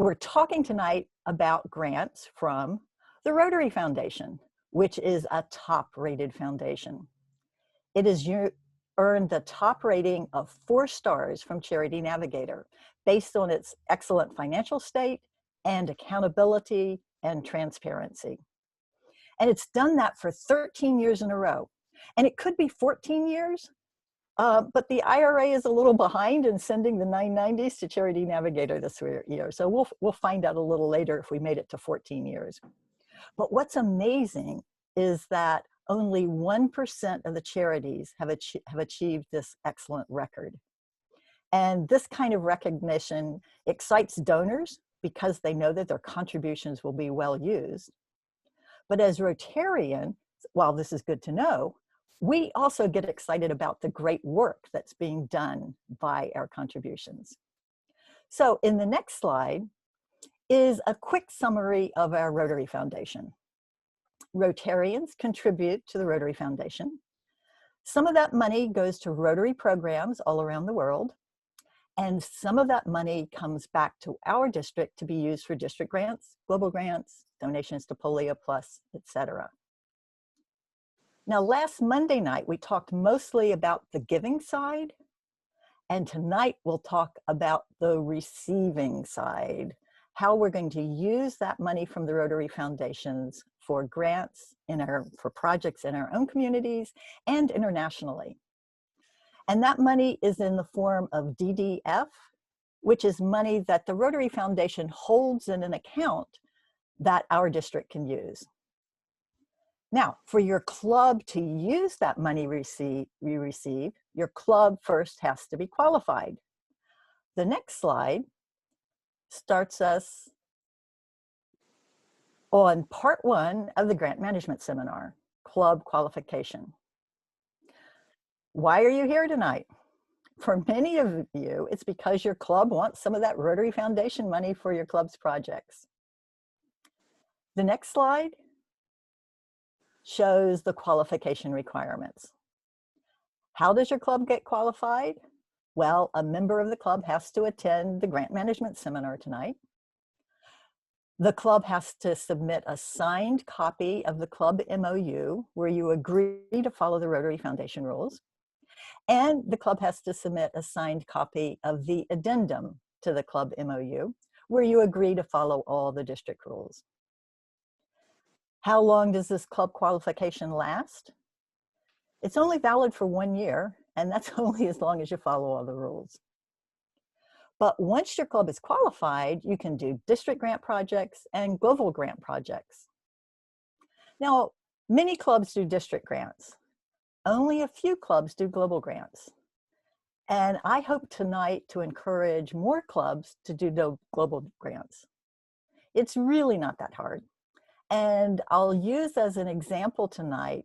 We're talking tonight about grants from the Rotary Foundation, which is a top-rated foundation. It has earned the top rating of 4 stars from Charity Navigator based on its excellent financial state and accountability and transparency. And it's done that for 13 years in a row. And it could be 14 years, but the IRA is a little behind in sending the 990s to Charity Navigator this year. So we'll find out a little later if we made it to 14 years. But what's amazing is that only 1% of the charities have achieved this excellent record. And this kind of recognition excites donors because they know that their contributions will be well used. But as Rotarians, while this is good to know, we also get excited about the great work that's being done by our contributions. So in the next slide is a quick summary of our Rotary Foundation. Rotarians contribute to the Rotary Foundation. Some of that money goes to Rotary programs all around the world, and some of that money comes back to our district to be used for district grants, global grants, donations to Polio Plus, etc. Now, last Monday night, we talked mostly about the giving side, and tonight we'll talk about the receiving side, how we're going to use that money from the Rotary Foundations for grants for projects in our own communities and internationally. And that money is in the form of DDF, which is money that the Rotary Foundation holds in an account that our district can use. Now, for your club to use that money you receive, your club first has to be qualified. The next slide starts us on part 1 of the grant management seminar, Club Qualification. Why are you here tonight? For many of you, it's because your club wants some of that Rotary Foundation money for your club's projects. The next slide shows the qualification requirements. How does your club get qualified? Well, a member of the club has to attend the grant management seminar tonight. The club has to submit a signed copy of the club MOU where you agree to follow the Rotary Foundation rules. And the club has to submit a signed copy of the addendum to the club MOU where you agree to follow all the district rules. How long does this club qualification last? It's only valid for 1 year, and that's only as long as you follow all the rules. But once your club is qualified, you can do district grant projects and global grant projects. Now, many clubs do district grants. Only a few clubs do global grants. And I hope tonight to encourage more clubs to do global grants. It's really not that hard. And I'll use as an example tonight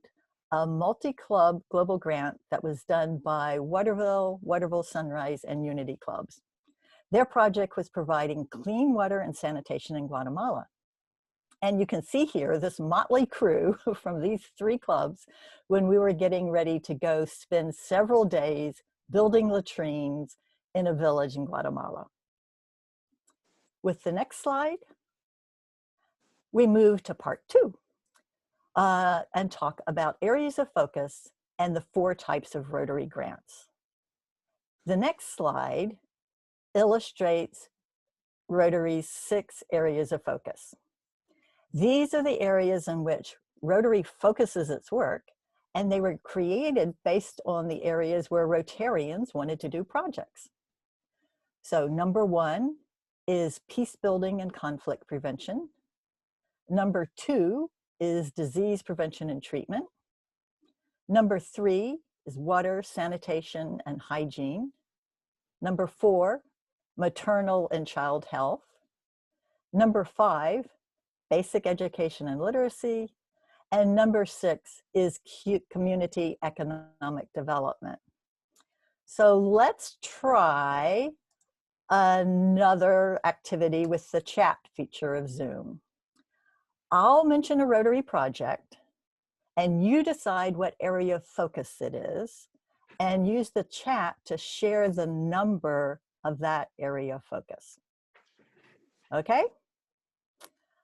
a multi-club global grant that was done by Waterville, Sunrise, and Unity clubs. Their project was providing clean water and sanitation in Guatemala. And you can see here this motley crew from these 3 clubs when we were getting ready to go spend several days building latrines in a village in Guatemala. With the next slide, we move to part 2 and talk about areas of focus and the 4 types of Rotary grants. The next slide illustrates Rotary's 6 areas of focus. These are the areas in which Rotary focuses its work, and they were created based on the areas where Rotarians wanted to do projects. So number 1 is peace building and conflict prevention. Number 2 is disease prevention and treatment. Number 3 is water, sanitation, and hygiene. Number 4, maternal and child health. Number 5, basic education and literacy. And number 6 is community economic development. So let's try another activity with the chat feature of Zoom. I'll mention a Rotary project, and you decide what area of focus it is, and use the chat to share the number of that area of focus. Okay,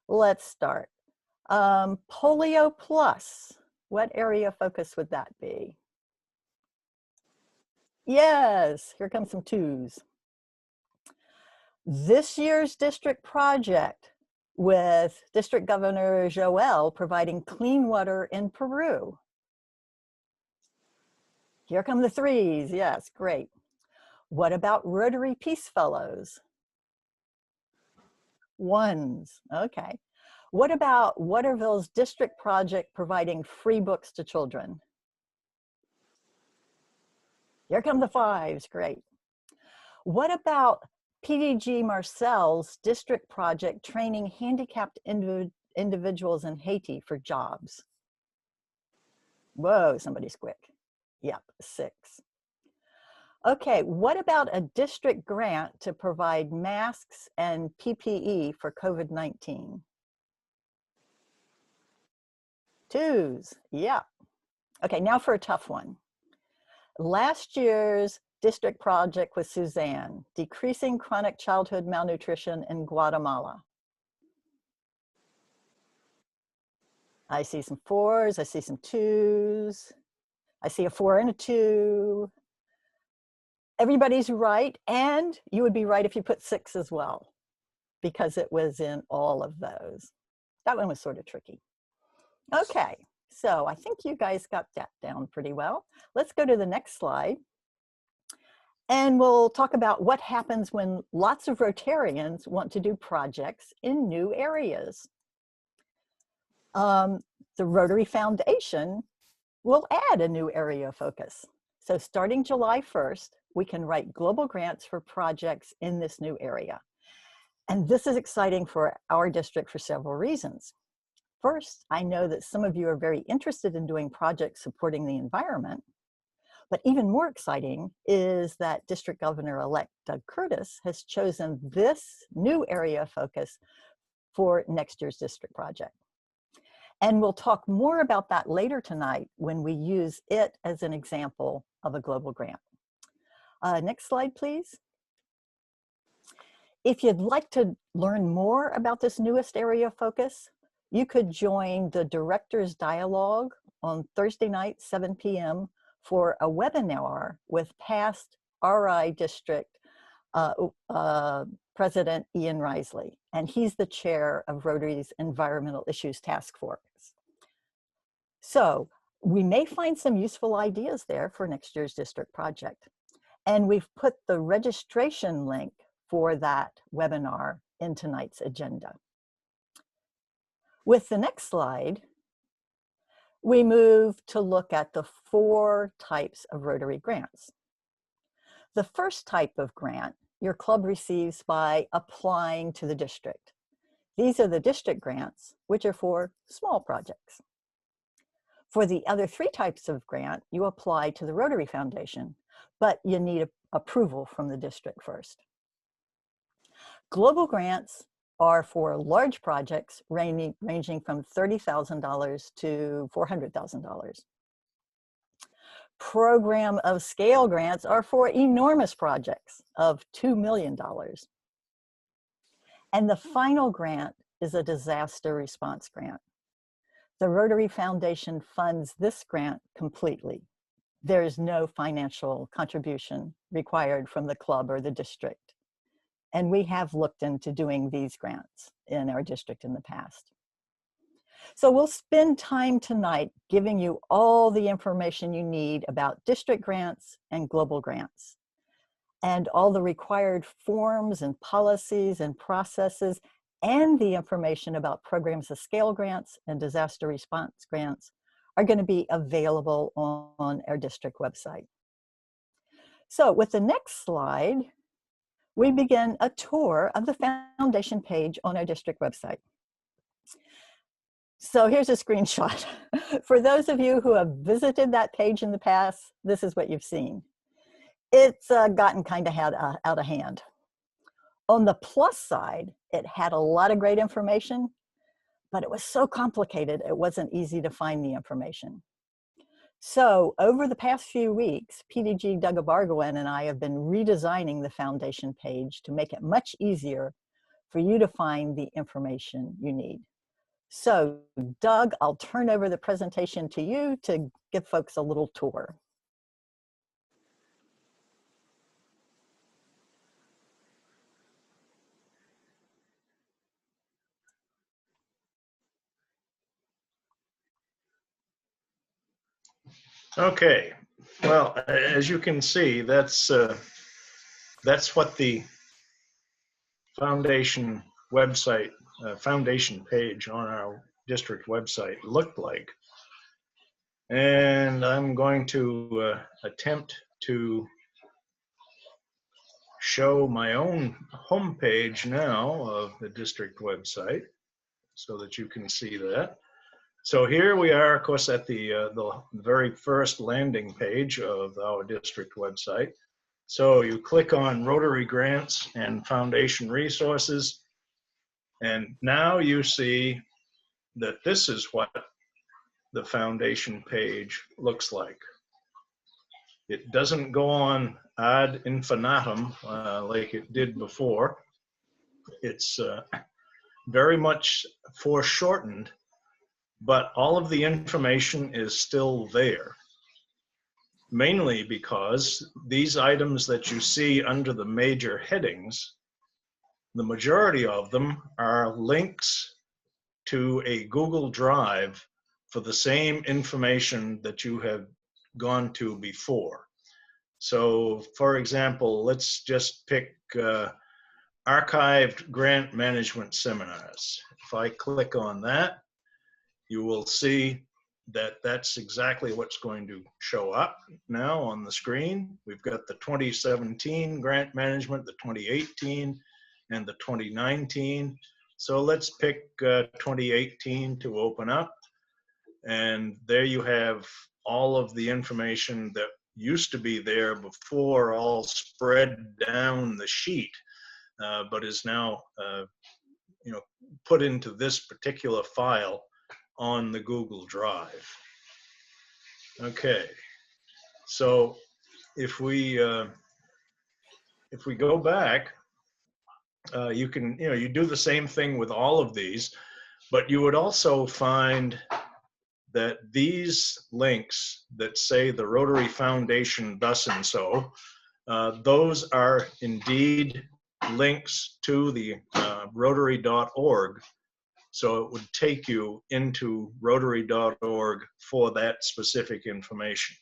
let's start. Polio Plus, what area of focus would that be? Yes, here comes some twos. This year's district project with District Governor Joel providing clean water in Peru. Here come the threes, yes, great. What about Rotary Peace Fellows? Ones, okay. What about Waterville's district project providing free books to children? Here come the fives, great. What about PDG Marcel's district project training handicapped individuals in Haiti for jobs? Whoa, somebody's quick. Yep, 6. Okay, what about a district grant to provide masks and PPE for COVID-19? 2s, yeah. Okay, now for a tough one. Last year's district project with Suzanne, decreasing chronic childhood malnutrition in Guatemala. I see some 4s, I see some 2s, I see a 4 and a 2. Everybody's right, and you would be right if you put 6 as well, because it was in all of those. That one was sort of tricky. Okay, so I think you guys got that down pretty well. Let's go to the next slide. And we'll talk about what happens when lots of Rotarians want to do projects in new areas. The Rotary Foundation will add a new area of focus. So starting July 1st, we can write global grants for projects in this new area. And this is exciting for our district for several reasons. First, I know that some of you are very interested in doing projects supporting the environment. But even more exciting is that District Governor-elect Doug Curtis has chosen this new area of focus for next year's district project. And we'll talk more about that later tonight when we use it as an example of a global grant. Next slide, please. If you'd like to learn more about this newest area of focus, you could join the Director's Dialogue on Thursday night, 7 p.m. for a webinar with past RI District President Ian Risley, and he's the chair of Rotary's Environmental Issues Task Force. So we may find some useful ideas there for next year's district project. And we've put the registration link for that webinar in tonight's agenda. With the next slide, we move to look at the 4 types of Rotary grants. The first type of grant your club receives by applying to the district. These are the district grants, which are for small projects. For the other 3 types of grant, you apply to the Rotary Foundation, but you need approval from the district first. Global grants are for large projects ranging from $30,000 to $400,000. Program of scale grants are for enormous projects of $2 million. And the final grant is a disaster response grant. The Rotary Foundation funds this grant completely. There is no financial contribution required from the club or the district. And we have looked into doing these grants in our district in the past. So we'll spend time tonight giving you all the information you need about district grants and global grants, and all the required forms and policies and processes, and the information about programs of scale grants and disaster response grants are going to be available on our district website. So with the next slide, we begin a tour of the foundation page on our district website. So here's a screenshot. For those of you who have visited that page in the past, this is what you've seen. It's gotten kind of out of hand. On the plus side, it had a lot of great information, but it was so complicated, it wasn't easy to find the information. So over the past few weeks, PDG Doug Abargoen and I have been redesigning the foundation page to make it much easier for you to find the information you need. So, Doug, I'll turn over the presentation to you to give folks a little tour. Okay, well, as you can see, that's what the foundation website, foundation page on our district website looked like. And I'm going to attempt to show my own homepage now of the district website so that you can see that. So here we are, of course, at the very first landing page of our district website. So you click on Rotary Grants and Foundation Resources, and now you see that this is what the foundation page looks like. It doesn't go on ad infinitum like it did before. It's very much foreshortened, but all of the information is still there. Mainly because these items that you see under the major headings, the majority of them are links to a Google Drive for the same information that you have gone to before. So, for example, let's just pick archived grant management seminars. If I click on that, you will see that that's exactly what's going to show up now on the screen. We've got the 2017 grant management, the 2018, and the 2019. So let's pick 2018 to open up. And there you have all of the information that used to be there before, all spread down the sheet, but is now put into this particular file on the Google Drive. Okay, so if we go back, you can you do the same thing with all of these, but you would also find that these links that say the Rotary Foundation thus and so, those are indeed links to the rotary.org. So it would take you into rotary.org for that specific information.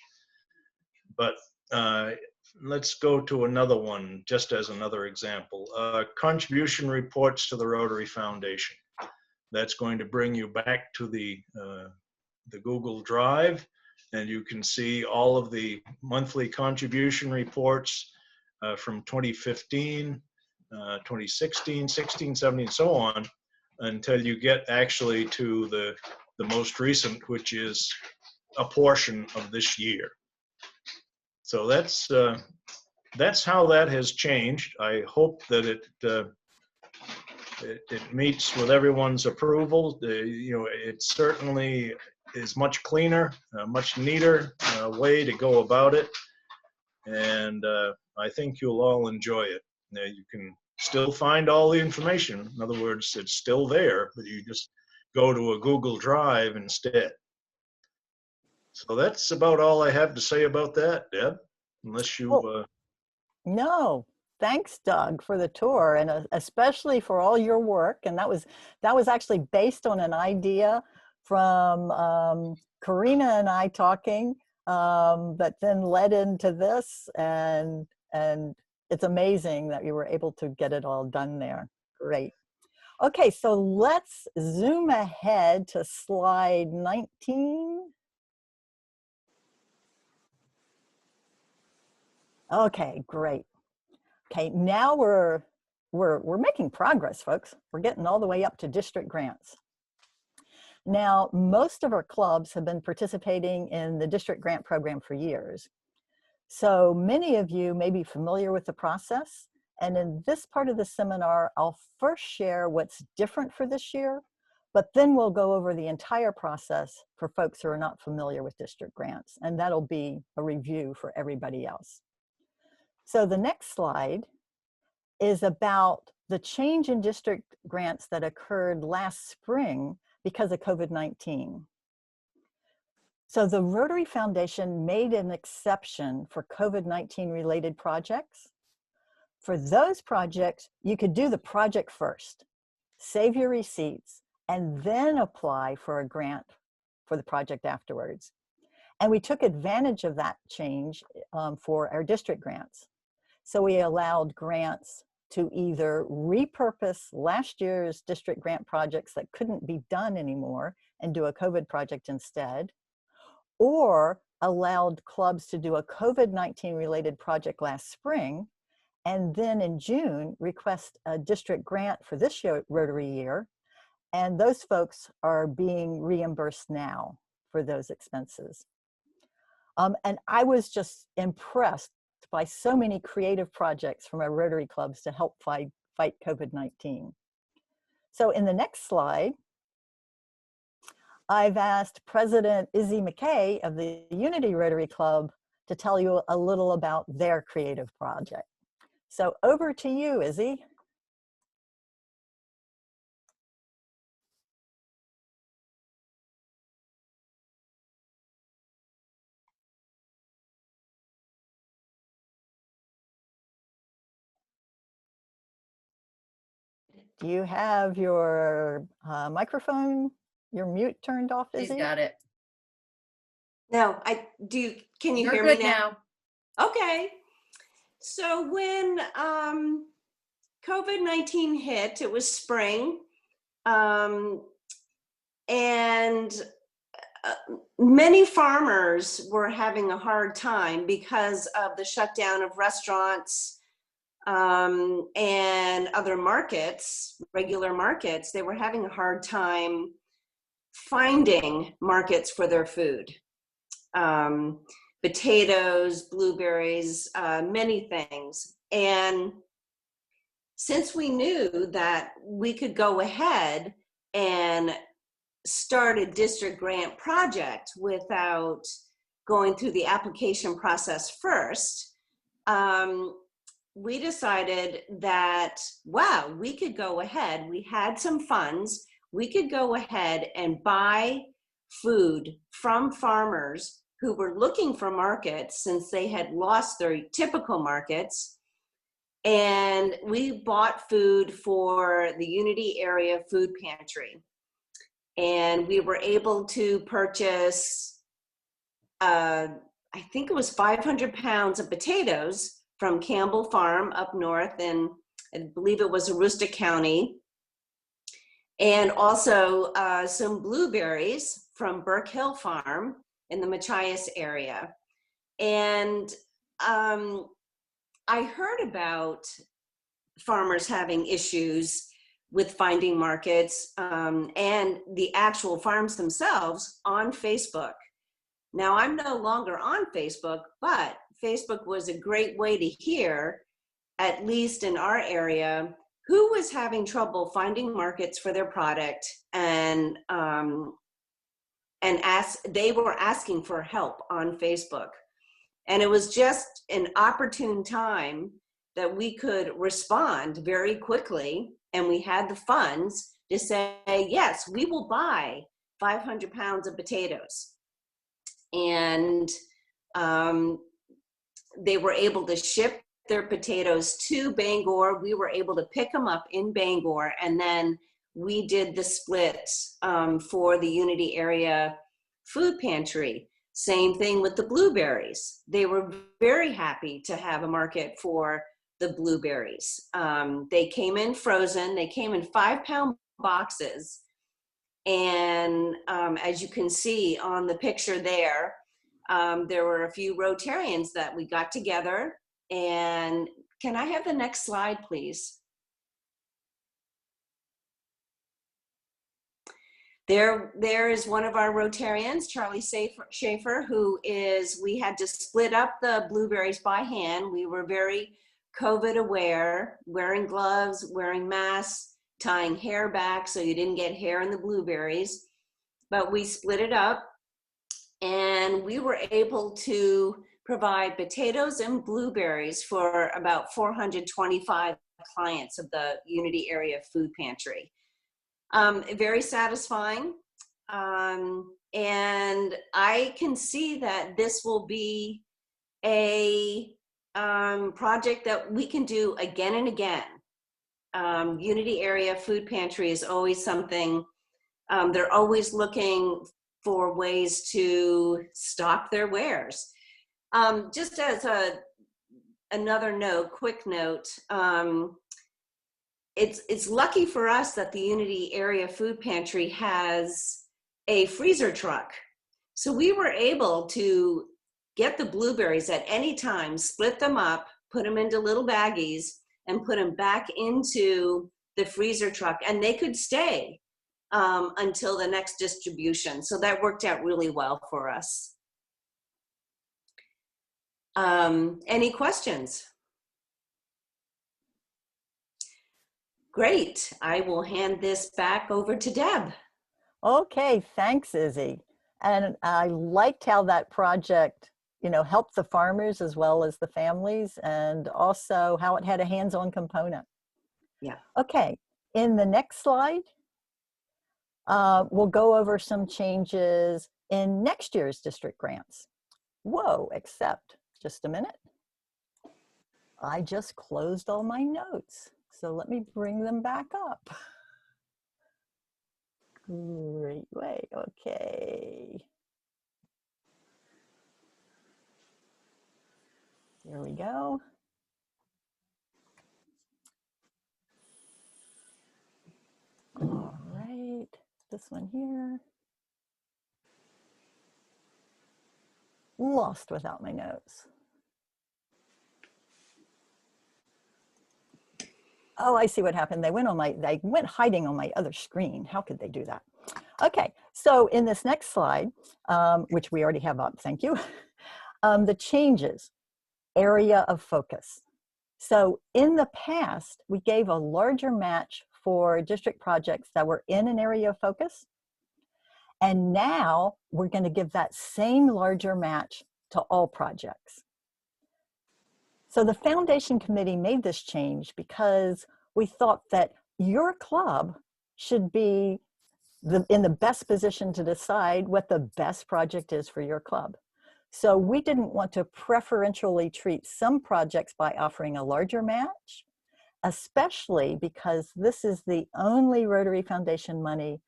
But let's go to another one, just as another example. Contribution reports to the Rotary Foundation. That's going to bring you back to the Google Drive, and you can see all of the monthly contribution reports from 2015, 2016, 16, 17, and so on, until you get actually to the most recent, which is a portion of this year. So that's how that has changed. I hope that it meets with everyone's approval. It certainly is much cleaner, much neater way to go about it, and I think you'll all enjoy it. You can still find all the information. In other words, it's still there, but you just go to a Google Drive instead. So that's about all I have to say about that, Deb, unless you... No, thanks, Doug, for the tour, and especially for all your work. And that was actually based on an idea from Karina and I talking that then led into this, and it's amazing that you were able to get it all done there. Great. Okay, so let's zoom ahead to slide 19. Okay, great. Okay, now we're making progress, folks. We're getting all the way up to district grants. Now, most of our clubs have been participating in the district grant program for years. So many of you may be familiar with the process. And in this part of the seminar, I'll first share what's different for this year, but then we'll go over the entire process for folks who are not familiar with district grants. And that'll be a review for everybody else. So the next slide is about the change in district grants that occurred last spring because of COVID-19. So the Rotary Foundation made an exception for COVID-19 related projects. For those projects, you could do the project first, save your receipts, and then apply for a grant for the project afterwards. And we took advantage of that change for our district grants. So we allowed grants to either repurpose last year's district grant projects that couldn't be done anymore and do a COVID project instead, or allowed clubs to do a COVID-19 related project last spring, and then in June request a district grant for this year, Rotary year, and those folks are being reimbursed now for those expenses. And I was just impressed by so many creative projects from our Rotary clubs to help fight COVID-19. So in the next slide, I've asked President Izzy McKay of the Unity Rotary Club to tell you a little about their creative project. So over to you, Izzy. Do you have your microphone, your mute turned off, Izzy? She's got it. No, I do. Can you You're hear good me now? now. Okay. So when COVID-19 hit, it was spring, and many farmers were having a hard time because of the shutdown of restaurants and other markets, regular markets. They were having a hard time finding markets for their food. Potatoes, blueberries, many things. And since we knew that we could go ahead and start a district grant project without going through the application process first, we decided that, wow, we could go ahead. We had some funds. We could go ahead and buy food from farmers who were looking for markets since they had lost their typical markets. And we bought food for the Unity area food pantry. And we were able to purchase, I think it was 500 pounds of potatoes from Campbell Farm up north in, I believe it was Aroostook County. And also some blueberries from Burke Hill Farm in the Machias area. And I heard about farmers having issues with finding markets and the actual farms themselves on Facebook. Now, I'm no longer on Facebook, but Facebook was a great way to hear, at least in our area, who was having trouble finding markets for their product, and they were asking for help on Facebook. And it was just an opportune time that we could respond very quickly, and we had the funds to say, yes, we will buy 500 pounds of potatoes. And they were able to ship their potatoes to Bangor. We were able to pick them up in Bangor, and then we did the splits for the Unity area food pantry. Same thing with the blueberries. They were very happy to have a market for the blueberries. They came in frozen. They came in 5-pound boxes. And as you can see on the picture there were a few Rotarians that we got together. And can I have the next slide, please? There is one of our Rotarians, Charlie Schaefer, we had to split up the blueberries by hand. We were very COVID aware, wearing gloves, wearing masks, tying hair back so you didn't get hair in the blueberries. But we split it up, and we were able to provide potatoes and blueberries for about $425. clients of the Unity Area Food Pantry. Very satisfying. And I can see that this will be a project that we can do again and again. Unity Area Food Pantry is always something, they're always looking for ways to stock their wares. Just as another note, quick note, it's lucky for us that the Unity Area Food Pantry has a freezer truck. So we were able to get the blueberries at any time, split them up, put them into little baggies, and put them back into the freezer truck, and they could stay until the next distribution. So that worked out really well for us. Any questions? Great. I will hand this back over to Deb. Okay, thanks, Izzy. And I liked how that project, you know, helped the farmers as well as the families, and also how it had a hands-on component. Yeah. Okay, in the next slide, we'll go over some changes in next year's district grants. Whoa, except, just a minute. I just closed all my notes. So let me bring them back up. Great way, okay. There we go. All right, this one here. Lost without my notes. Oh, I see what happened. They went hiding on my other screen. How could they do that? Okay, so in this next slide, which we already have up, thank you, the changes, area of focus. So in the past, we gave a larger match for district projects that were in an area of focus. And now we're going to give that same larger match to all projects. So the foundation committee made this change because we thought that your club should be in the best position to decide what the best project is for your club. So we didn't want to preferentially treat some projects by offering a larger match, especially because this is the only Rotary Foundation money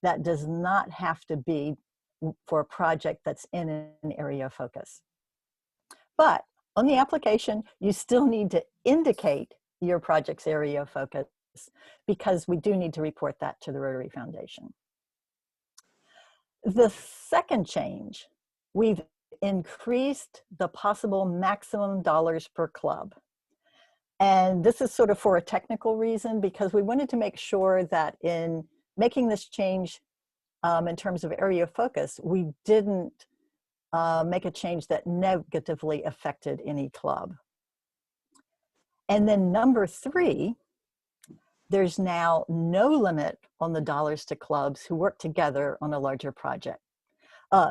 that does not have to be for a project that's in an area of focus. But on the application, you still need to indicate your project's area of focus because we do need to report that to the Rotary Foundation. The second change, we've increased the possible maximum dollars per club. And this is sort of for a technical reason because we wanted to make sure that in making this change in terms of area of focus, we didn't make a change that negatively affected any club. And then number 3, there's now no limit on the dollars to clubs who work together on a larger project,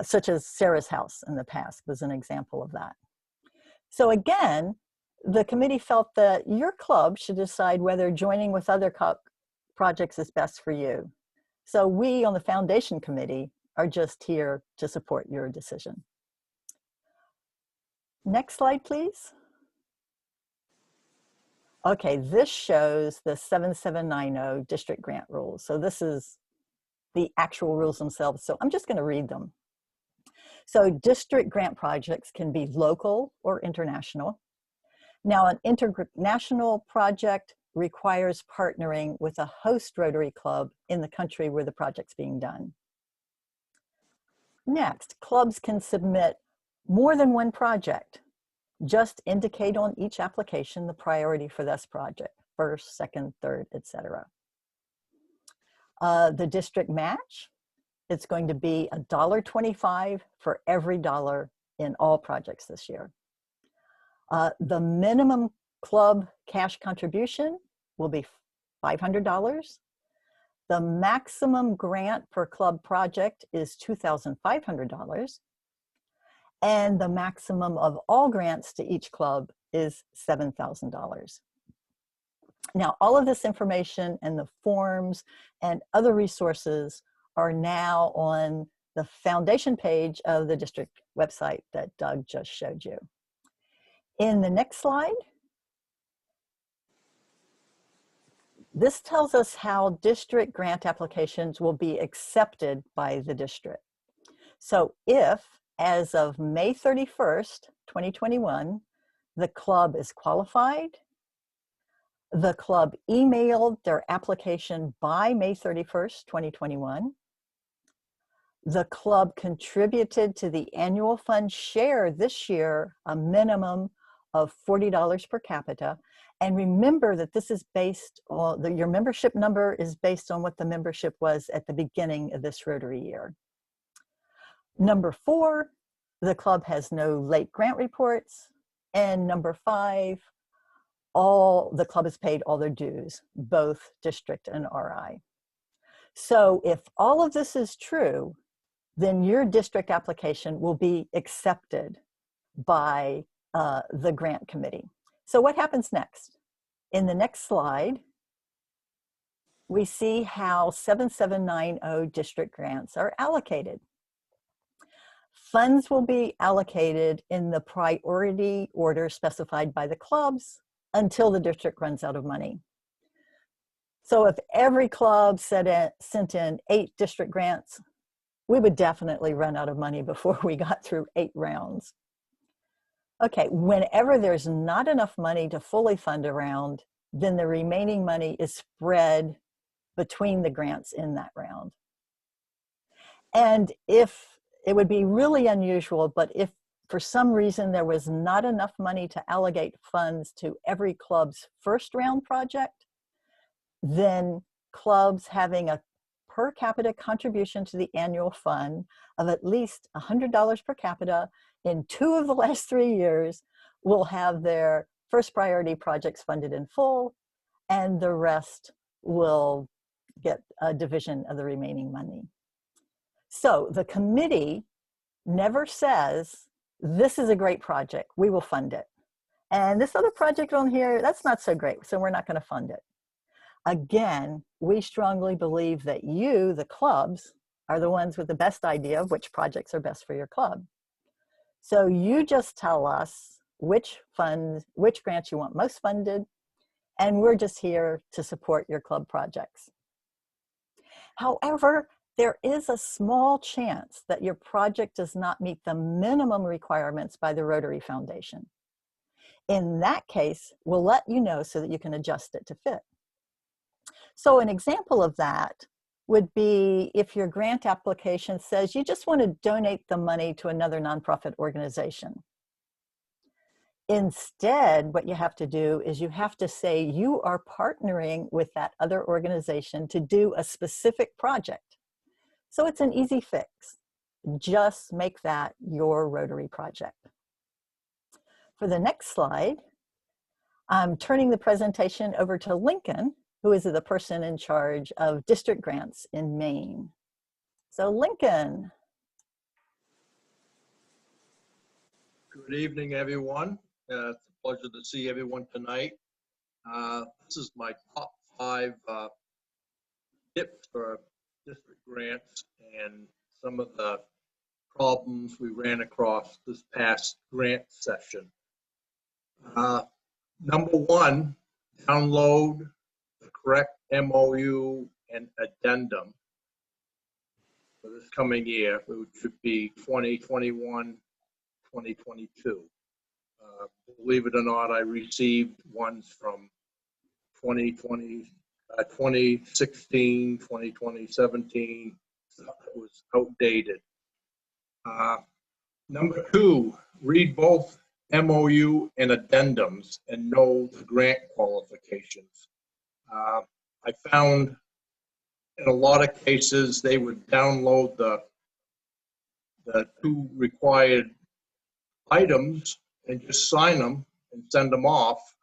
such as Sarah's House in the past was an example of that. So again, the committee felt that your club should decide whether joining with other projects is best for you. So we on the foundation committee are just here to support your decision. Next slide, please. Okay, this shows the 7790 district grant rules. So this is the actual rules themselves. So I'm just going to read them. So district grant projects can be local or international. Now, an international project requires partnering with a host Rotary Club in the country where the project's being done. Next, clubs can submit more than one project. Just indicate on each application the priority for this project, first, second, third, etc. The district match, it's going to be $1.25 for every dollar in all projects this year. The minimum club cash contribution will be $500. The maximum grant per club project is $2,500. And the maximum of all grants to each club is $7,000. Now, all of this information and the forms and other resources are now on the foundation page of the district website that Doug just showed you. In the next slide, this tells us how district grant applications will be accepted by the district. So if, as of May 31st, 2021, the club is qualified, the club emailed their application by May 31st, 2021, the club contributed to the annual fund share this year a minimum of $40 per capita. And remember that this is based on, your membership number is based on what the membership was at the beginning of this Rotary year. Number 4, the club has no late grant reports. And number 5, the club has paid all their dues, both district and RI. So if all of this is true, then your district application will be accepted by the grant committee. So what happens next? In the next slide, we see how 7790 district grants are allocated. Funds will be allocated in the priority order specified by the clubs until the district runs out of money. So if every club sent in 8 district grants, we would definitely run out of money before we got through 8 rounds. Okay, whenever there's not enough money to fully fund a round, then the remaining money is spread between the grants in that round. And if it would be really unusual, but if for some reason there was not enough money to allocate funds to every club's first round project, then clubs having a per capita contribution to the annual fund of at least $100 per capita in 2 of the last 3 years will have their first priority projects funded in full, and the rest will get a division of the remaining money. So the committee never says, this is a great project, we will fund it. And this other project on here, that's not so great, so we're not going to fund it. Again, we strongly believe that you, the clubs, are the ones with the best idea of which projects are best for your club. So you just tell us which grants you want most funded, and we're just here to support your club projects. However, there is a small chance that your project does not meet the minimum requirements by the Rotary Foundation. In that case, we'll let you know so that you can adjust it to fit. So an example of that would be if your grant application says you just want to donate the money to another nonprofit organization. Instead, what you have to do is you have to say you are partnering with that other organization to do a specific project. So it's an easy fix. Just make that your Rotary project. For the next slide, I'm turning the presentation over to Lincoln, who is the person in charge of district grants in Maine. So Lincoln. Good evening, everyone. It's a pleasure to see everyone tonight. This is my top 5 tips for district grants and some of the problems we ran across this past grant session. Number 1, download the correct MOU and addendum for this coming year, which should be 2021, 2022. Believe it or not, I received ones from 2020, 2016, 2017. So it was outdated. Number 2, read both MOU and addendums and know the grant qualifications. I found in a lot of cases they would download the 2 required items and just sign them and send them off,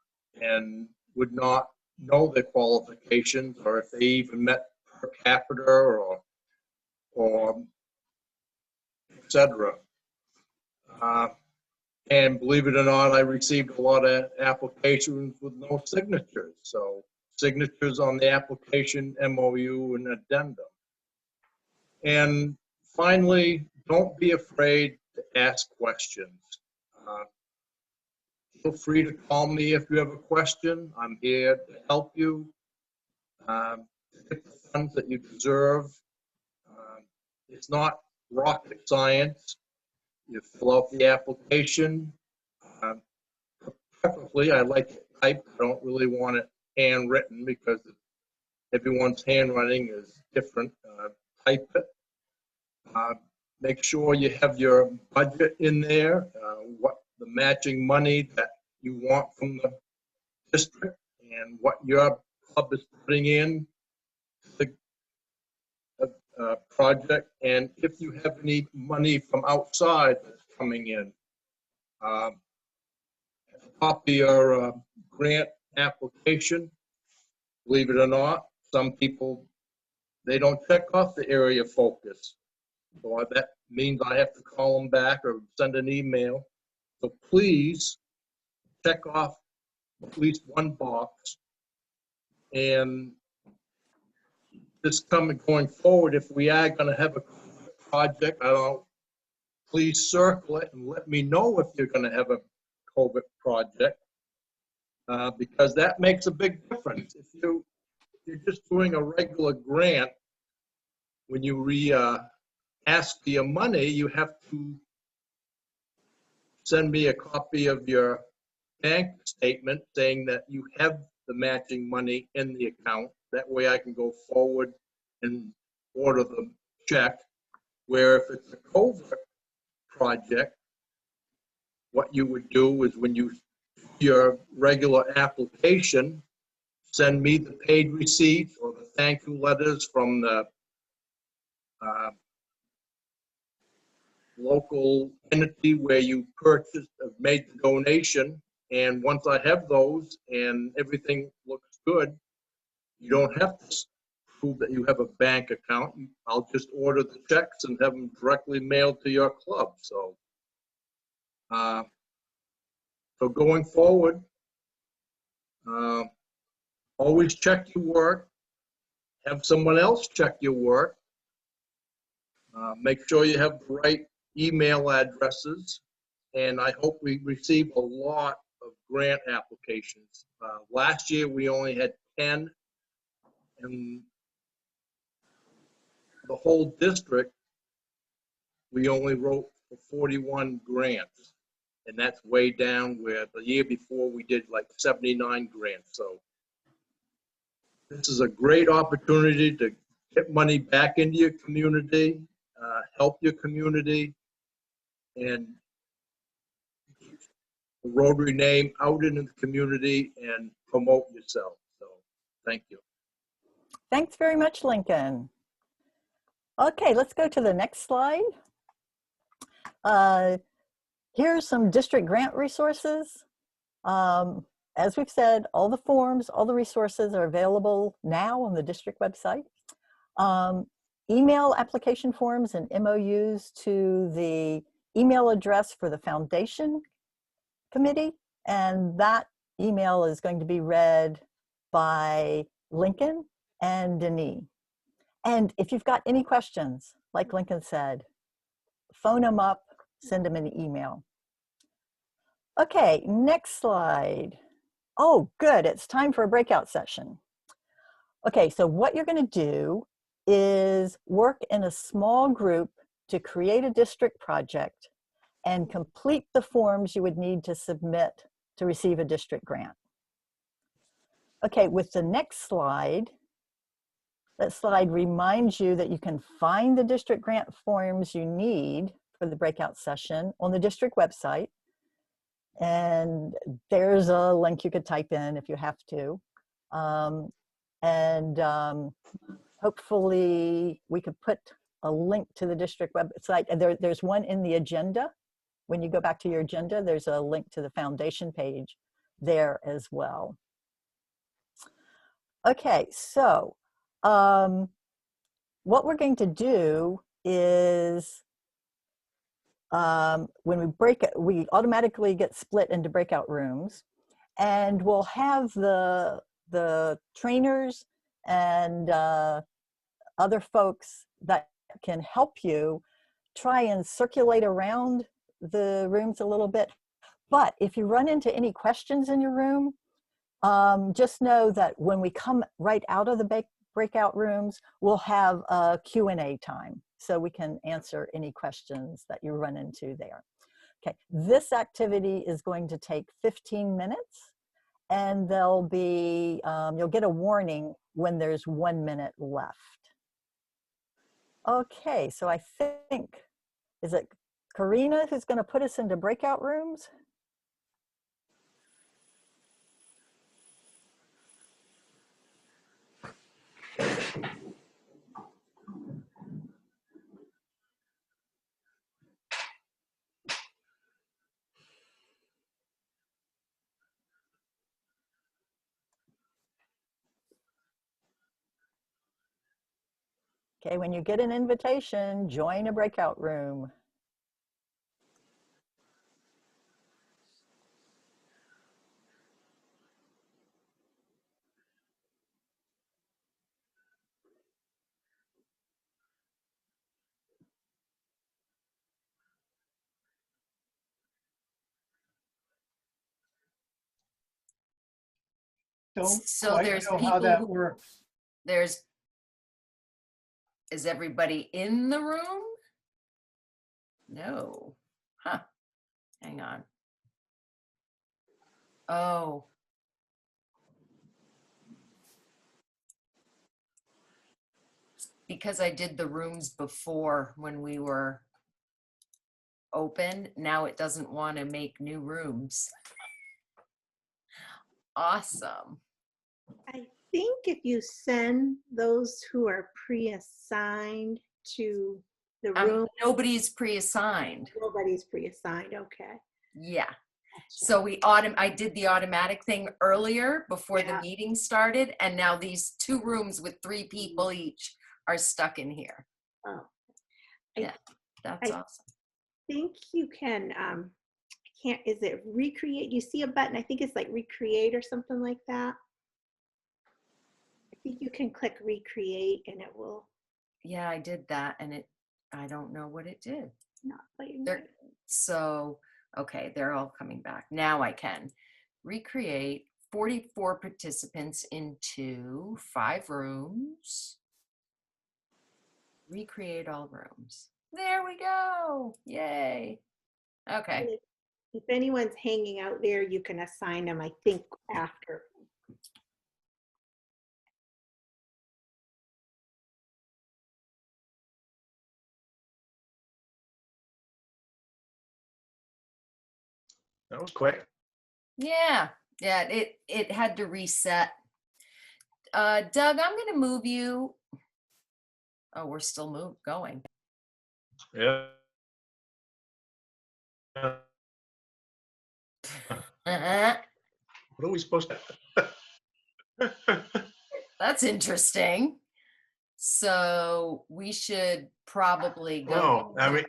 and would not know their qualifications or if they even met per capita or etc. And believe it or not, I received a lot of applications with no signatures. So signatures on the application, MOU, and addendum. And finally, don't be afraid to ask questions. Feel free to call me if you have a question. I'm here to help you get the funds that you deserve. It's not rocket science. You fill out the application. Preferably, I like it typed. I don't really want it handwritten because everyone's handwriting is different. Type it. Make sure you have your budget in there, what the matching money that you want from the district and what your club is putting in the project. And if you have any money from outside that's coming in, at the top of your grant application, believe it or not, some people, they don't check off the area of focus. So that means I have to call them back or send an email. So please check off at least one box. And this going forward, if we are going to have a project, please circle it and let me know if you're going to have a COVID project, because that makes a big difference. If you're just doing a regular grant, when you ask for your money, you have to send me a copy of your bank statement saying that you have the matching money in the account. That way I can go forward and order the check. Where if it's a covert project, what you would do is when you do your regular application, send me the paid receipts or the thank you letters from the local entity where you purchased, made the donation. And once I have those and everything looks good, you don't have to prove that you have a bank account. I'll just order the checks and have them directly mailed to your club. So, so going forward, always check your work. Have someone else check your work. Make sure you have the right email addresses. And I hope we receive a lot of grant applications. Last year, we only had 10. And the whole district, we only wrote for 41 grants. And that's way down where the year before we did like 79 grants. So this is a great opportunity to get money back into your community, help your community, and the Rotary name out in the community and promote yourself. So thank you. Thanks very much, Lincoln. Okay, let's go to the next slide. Here's some district grant resources. As we've said, all the forms, all the resources are available now on the district website. Email application forms and MOUs to the email address for the foundation committee, and that email is going to be read by Lincoln and Denise. And if you've got any questions, like Lincoln said, phone them up, send them an email. Okay, next slide. Oh, good, it's time for a breakout session. Okay, so what you're gonna do is work in a small group to create a district project and complete the forms you would need to submit to receive a district grant. Okay, with the next slide, that slide reminds you that you can find the district grant forms you need for the breakout session on the district website. And there's a link you could type in if you have to. Hopefully we could put a link to the district website. There's one in the agenda. When you go back to your agenda, there's a link to the foundation page there as well. Okay, so what we're going to do is when we break it, we automatically get split into breakout rooms, and we'll have the trainers and other folks that can help you try and circulate around the rooms a little bit. But if you run into any questions in your room, just know that when we come right out of the breakout rooms, we'll have a Q&A time, so we can answer any questions that you run into there. Okay, this activity is going to take 15 minutes, and there'll be, you'll get a warning when there's 1 minute left. Okay, so I think, is it Karina who's going to put us into breakout rooms? Okay, when you get an invitation, join a breakout room. Don't So quite there's know how people that who, works. is everybody in the room? No. Huh. Hang on. Oh. Because I did the rooms before when we were open, now it doesn't want to make new rooms. Awesome. I think if you send those who are pre-assigned to the room, Nobody's pre-assigned. nobody's pre-assigned, okay. Yeah. Gotcha. So I did the automatic thing earlier before the Yeah. meeting started, and now these 2 rooms with 3 people each are stuck in here. Oh. Yeah, that's I awesome. think you can, is it recreate? You see a button, I think it's like recreate or something like that. I think you can click recreate and it will Yeah, I did that, and I don't know what it did. not let you. So, okay, they're all coming back. Now I can recreate 44 participants into 5 rooms. Recreate all rooms. There we go. Yay. Okay. If anyone's hanging out there, you can assign them, I think, after. That was quick. Yeah. Yeah, it had to reset. Doug, I'm going to move you. Oh, we're still going. Yeah. What are we supposed to? That's interesting. So we should probably go. Oh, I mean,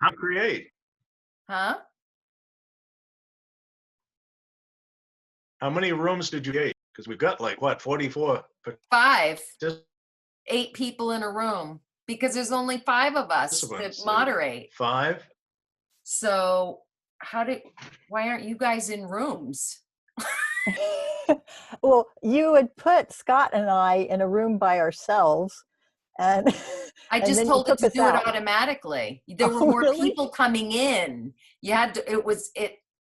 how create? Huh? How many rooms did you get? Because we've got like what, 44? 5. Just 8 people in a room because there's only 5 of us to participants. moderate. 5? So why aren't you guys in rooms? Well, you had put Scott and I in a room by ourselves, and I and just then you told it took to us do it out. automatically. There were Oh, more really? people coming in. You had to,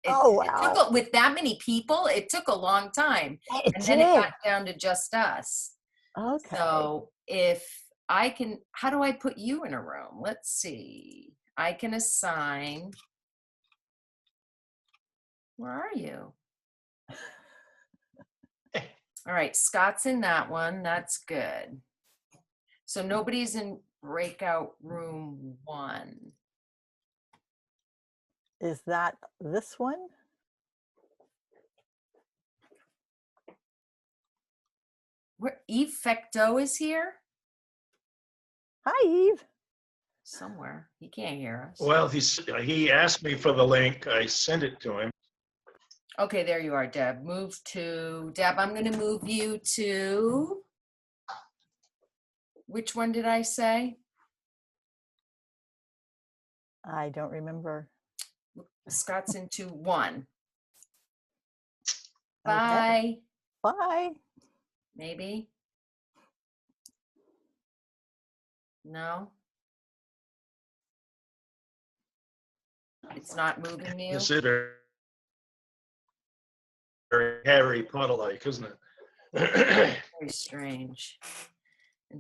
Oh, it took wow. with that many people, it took a long time. It And then it did. got down to just us. Okay. So if I can, how do I put you in a room? Let's see. I can assign. Where are you? All right, Scott's in that one. That's good. So nobody's in breakout room 1. Is that this one? Where Eve Fecteau is here? Hi, Eve. somewhere. He can't hear us. Well, he asked me for the link. I sent it to him. Okay, there you are, Deb. Deb, I'm going to move you to, which one did I say? I don't remember. Scott's into 1. Okay. Bye. Bye. Maybe. No. It's not moving you? Consider Harry Potter-like, isn't it? Very strange.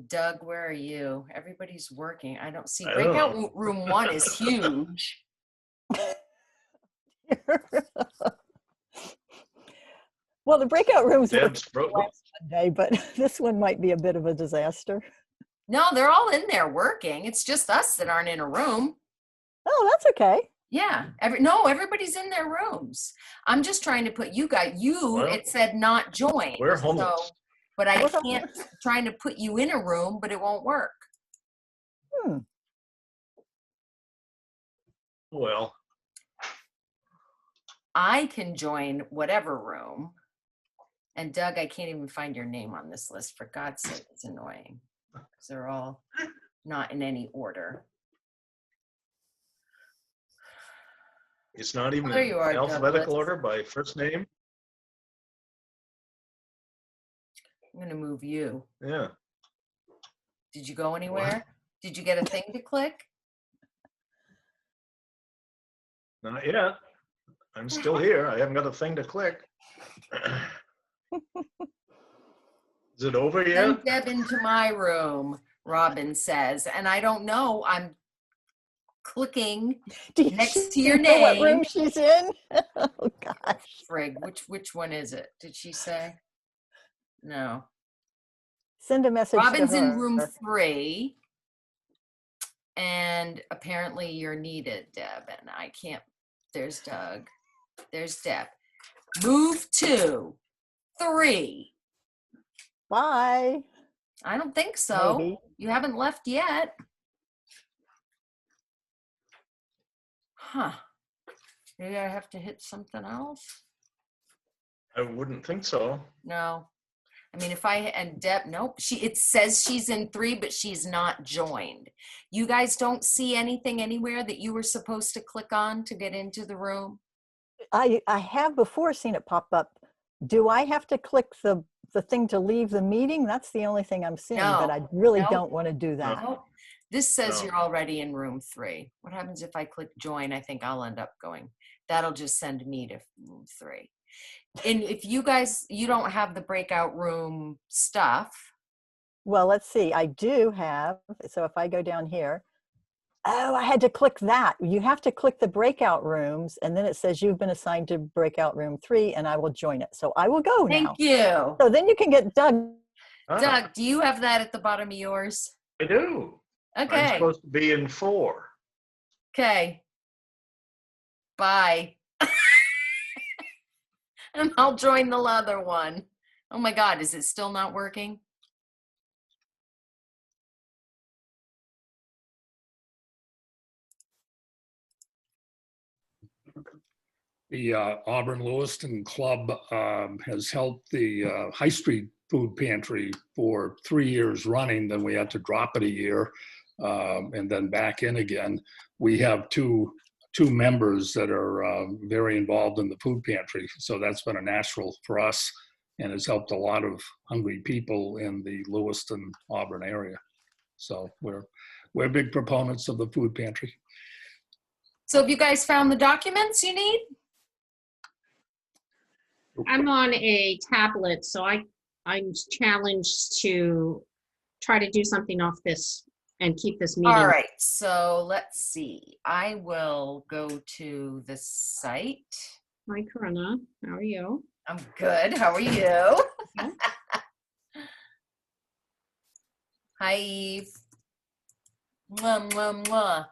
Doug, where are you? Everybody's working. I don't see. I don't Breakout know. room 1 is huge. Well, the breakout rooms were Deb's broke. last Monday, but this one might be a bit of a disaster. No, they're all in there working. It's just us that aren't in a room. Oh, that's okay. Yeah. Everybody's in their rooms. I'm just trying to put Well, it said not joined. We're homeless. But I We're can't, trying to put you in a room, but it won't work. Hmm. Well, I can join whatever room. And Doug, I can't even find your name on this list. For God's sake, it's annoying. Because they're all not in any order. it's not even There in you are, alphabetical Douglas. order by first name. I'm going to move you. Yeah. Did you go anywhere? Did you get a thing to click? Not yet. I'm still here. I haven't got a thing to click. Is it over yet? Send Deb into my room, Robin says. And I don't know. I'm clicking next to your know what room name. she's in? Oh, gosh. Frig, which one is it? Did she say? No. Send a message Robin's to in her. room 3. And apparently you're needed, Deb. And I can't. There's Doug. There's Deb. Move 2, 3. Bye. I don't think so. Maybe. You haven't left yet. Huh. Maybe I have to hit something else? I wouldn't think so. No. I mean, and Deb, nope. It says she's in 3, but she's not joined. You guys don't see anything anywhere that you were supposed to click on to get into the room? I have before seen it pop up. Do I have to click the thing to leave the meeting? That's the only thing I'm seeing, but I really No. don't want to do that. Nope. This says No. you're already in room 3. What happens if I click join? I think I'll end up going. That'll just send me to room 3. And if you don't have the breakout room stuff. Well, let's see. I do have, so if I go down here, oh, I had to click that. You have to click the breakout rooms, and then it says you've been assigned to breakout room 3, and I will join it. So I will go now. Thank you. So then you can get Doug. Ah, Doug, do you have that at the bottom of yours? I do. I'm Okay. supposed to be in 4. Okay. Bye. And I'll join the other one. Oh my God, is it still not working? The Auburn Lewiston Club has helped the High Street Food Pantry for 3 years running. Then we had to drop it a year and then back in again. We have two members that are very involved in the food pantry. So that's been a natural for us and has helped a lot of hungry people in the Lewiston, Auburn area. So we're big proponents of the food pantry. So have you guys found the documents you need? I'm on a tablet, so I'm challenged to try to do something off this and keep this meeting. All right, so let's see. I will go to the site. Hi, Karina. How are you? I'm good. How are you? Hi, Eve. Mwah, mwah, mwah.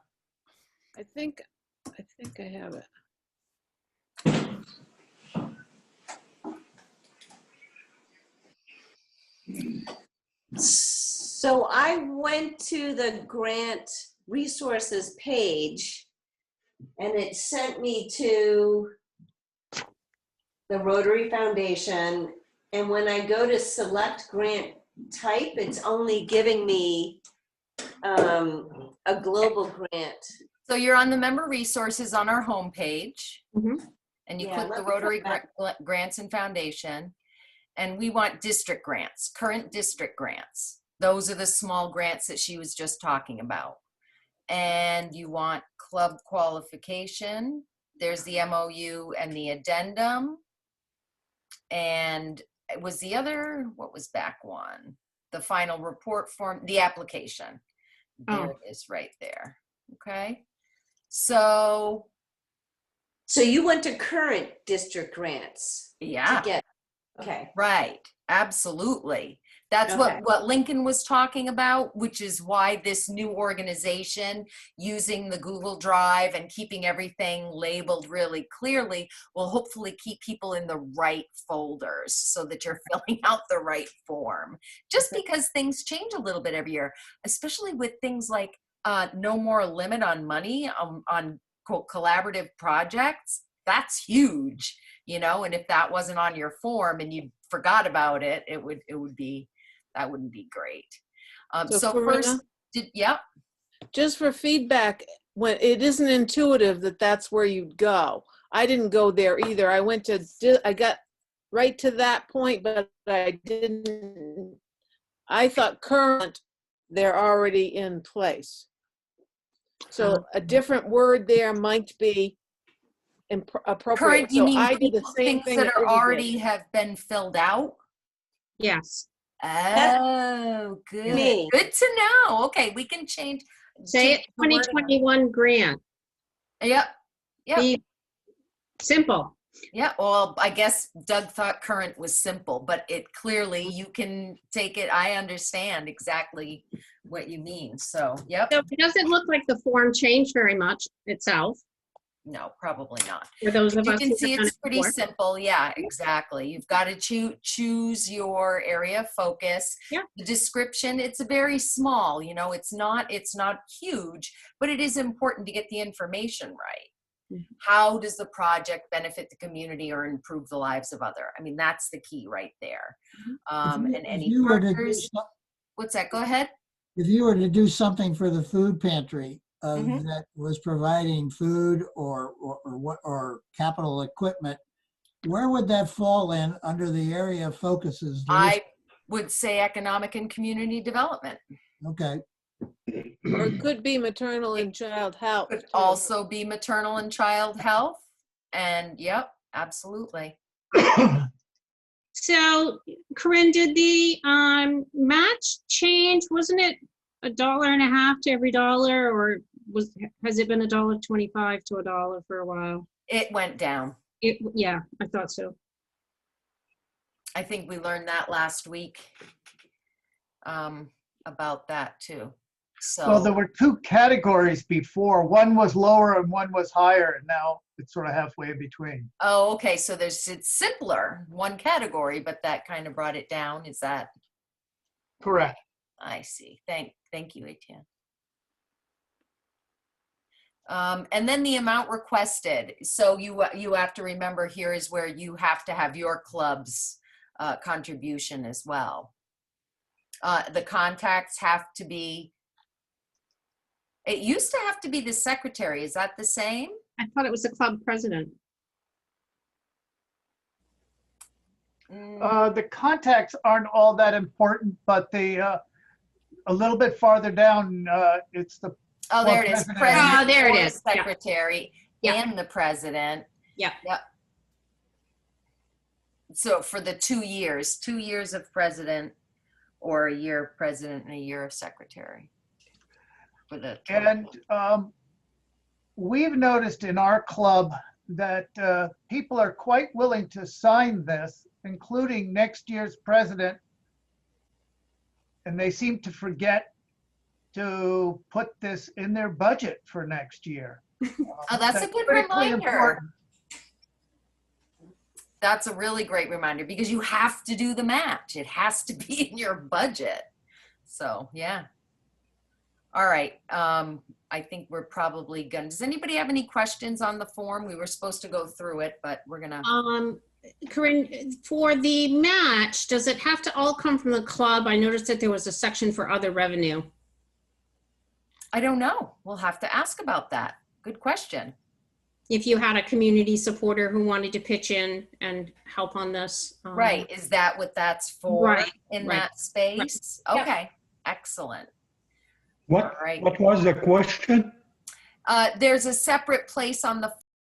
I think I have it. So I went to the grant resources page, and it sent me to the Rotary Foundation. And when I go to select grant type, it's only giving me a global grant. So you're on the member resources on our homepage, Mhm. and you Yeah, click let the me go Rotary back. Grants and Foundation, and we want district grants, current district grants. Those are the small grants that she was just talking about. And you want club qualification. There's the MOU and the addendum. And it was the other, what was back one? The final report form, the application. There it is right there. Okay. So you went to current district grants yeah, to get, okay. right. Absolutely. That's Okay. what Lincoln was talking about, which is why this new organization using the Google Drive and keeping everything labeled really clearly will hopefully keep people in the right folders so that you're filling out the right form. Just because things change a little bit every year, especially with things like no more limit on money on collaborative projects. That's huge, you know, and if that wasn't on your form and you forgot about it, it would be, that wouldn't be great. So Corinna, first, yep. just for feedback, when it isn't intuitive that that's where you'd go. I didn't go there either. I went to, I got right to that point, but I didn't, I thought current, they're already in place. So a different word there might be appropriate. Current, you So mean I did the same things thing that that are Libby already did. have been filled out? Yes. Oh, good. Me. Good to know. Okay, we can change. Say it change the wording. 2021 grant. Yep. Yep. Be simple. Yeah, well, I guess Doug thought current was simple, but it clearly, you can take it. I understand exactly what you mean. So, yep. So it doesn't look like the form changed very much itself No, probably not. for those of You us can who see have done it's it pretty before. simple. Yeah, exactly. You've got to choose your area of focus. Yeah. The description, it's very small, you know, it's not huge, but it is important to get the information right. Mhm. How does the project benefit the community or improve the lives of other? I mean, that's the key right there. And any partners, what's that? Go ahead. If you were to do something for the food pantry Mhm. that was providing food or capital equipment, where would that fall in under the area of focuses? I would say economic and community development. Okay. Or it could be maternal and child health. Could too. also be maternal and child health. And yep, absolutely. So, Corinne, did the match change? Wasn't it $1.50 to every dollar, or has it been $1.25 to $1 for a while? It went down. Yeah, I thought so. I think we learned that last week about that too. So Well, there were two categories before. One was lower and one was higher, and now it's sort of halfway in between. oh, okay. So it's simpler, one category, but that kind of brought it down. Is that Correct. I see. Thank you, Etienne. And then the amount requested. So you have to remember, here is where you have to have your club's contribution as well. The contacts have to be, it used to have to be the secretary. Is that the same? I thought it was the club president. The contacts aren't all that important, but a little bit farther down, it's the Oh, there it is. president. President Oh, there it or is. Yeah. secretary Yeah. and the president. Yeah. Yep. So for the 2 years, 2 years of president, or a year of president and a year of secretary. For the And we've noticed in our club that people are quite willing to sign this, including next year's president. And they seem to forget to put this in their budget for next year. Oh, that's a good critically reminder. important. That's a really great reminder, because you have to do the match. It has to be in your budget. So, yeah. All right. I think we're probably gonna, does anybody have any questions on the form? We were supposed to go through it, but we're gonna. Corinne, for the match, does it have to all come from the club? I noticed that there was a section for other revenue. I don't know. We'll have to ask about that. Good question. If you had a community supporter who wanted to pitch in and help on this. Right. Is that what that's for Right, in right, that space? Yep. Okay. Excellent. What, All right. what was the question? There's a separate place on the